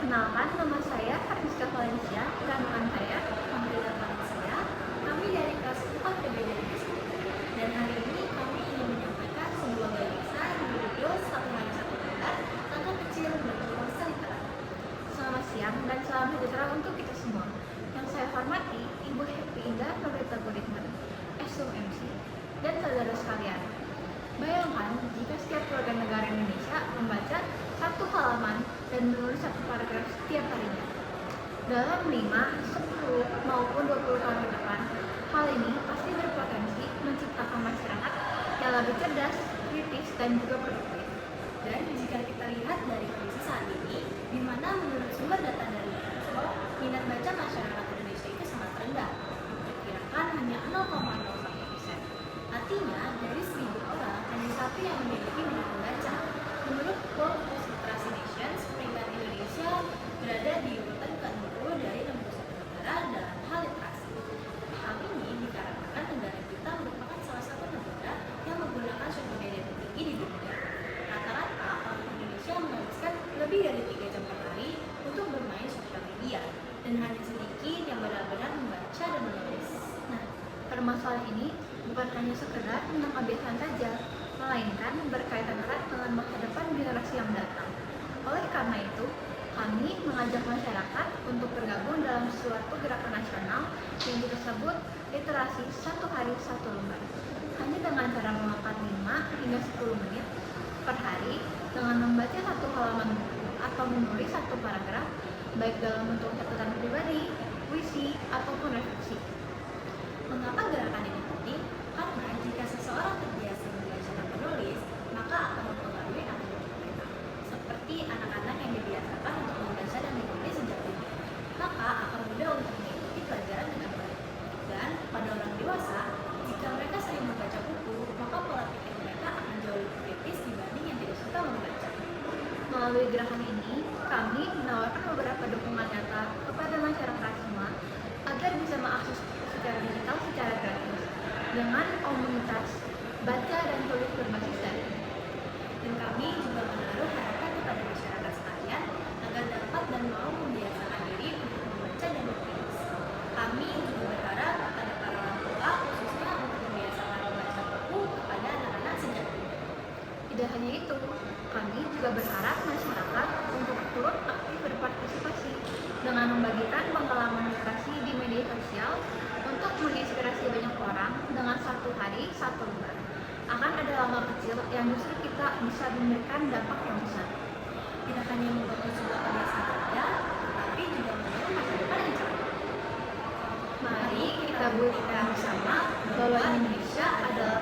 Perkenalkan, nama saya Karniska Valencia dan rekan saya Amrita Valencia. Kami dari kelas 4 PBD Indonesia. Dan hari ini kami ingin menyampaikan sebuah gagasan berjudul Satu Hari Satu Lembar, Langkah Kecil Menuju Masa Literat. Selamat siang dan salam sejahtera untuk kita semua. Yang saya hormati Ibu Happy Indah Nurita Guritman, SUMC, dan saudara sekalian. Bayangkan jika setiap warga negara Indonesia membaca satu halaman dan menulis satu paragraf setiap harinya. Dalam 5, 10, maupun 20 tahun ke depan, hal ini pasti berpotensi menciptakan masyarakat yang lebih cerdas, kritis, dan juga produktif. Dan jika kita lihat dari kondisi saat ini, di mana menurut sumber data dari Microsoft, minat baca masyarakat Indonesia itu sangat rendah, diperkirakan hanya 0,01%. Artinya, dari 1.000 orang, hanya satu yang memiliki minat membaca. Menurut World Literasi Nations, peringkat Indonesia berada di urutan ke-60 dari 61 negara dalam hal literasi. Hal ini dikarenakan negara kita merupakan salah satu negara yang menggunakan sumber daya tertinggi di dunia. Rata-rata orang Indonesia menghabiskan lebih dari 3 jam per hari untuk bermain sosial media, dan hanya sedikit yang benar-benar membaca dan menulis. Nah, permasalahan ini bukan hanya sekedar tentang kebiasaan saja, melainkan berkaitan erat dengan masa depan generasi yang datang. Oleh karena itu, kami mengajak masyarakat untuk bergabung dalam suatu gerakan nasional yang kita sebut literasi satu hari satu lembar. Hanya dengan cara meluangkan 5 hingga 10 menit per hari dengan membaca satu halaman buku atau menulis satu paragraf, baik dalam bentuk catatan pribadi, puisi, ataupun refleksi. Mengapa gerakan ini penting? Karena jika seseorang terbiasa membaca dan menulis, maka akan mempengaruhi anak didik mereka. Seperti anak-anak yang dibiasakan untuk membaca dan menulis sejak dini, maka akan mudah untuk mengikuti pelajaran dengan baik. Dan pada orang dewasa, jika mereka sering membaca buku, maka pola pikir mereka akan jauh lebih kritis dibanding yang tidak suka membaca. Melalui gerakan ini, kami menawarkan beberapa dukungan nyata kepada masyarakat semua agar bisa mengakses secara digital secara gratis dengan komunitas baca dan tulis berbasis daring. Dan kami juga menaruh harapan kepada masyarakat sekalian agar dapat dan mau membiasakan diri untuk membaca dan menulis. Kami juga berharap kepada para orang tua khususnya untuk membiasakan membaca buku kepada anak-anak sejak dini. Tidak hanya itu, kami juga berharap masyarakat untuk turut aktif berpartisipasi dengan membagikan pengalaman literasi di media sosial untuk menginspirasi banyak orang dengan satu hari satu lembar. Akan ada langkah kecil yang justru kita bisa memberikan dampak yang besar. Tidak hanya membangun sebuah kebiasaan saja, tetapi juga membangun masa depan yang cerah. Mari kita buktikan bersama bahwa Indonesia adalah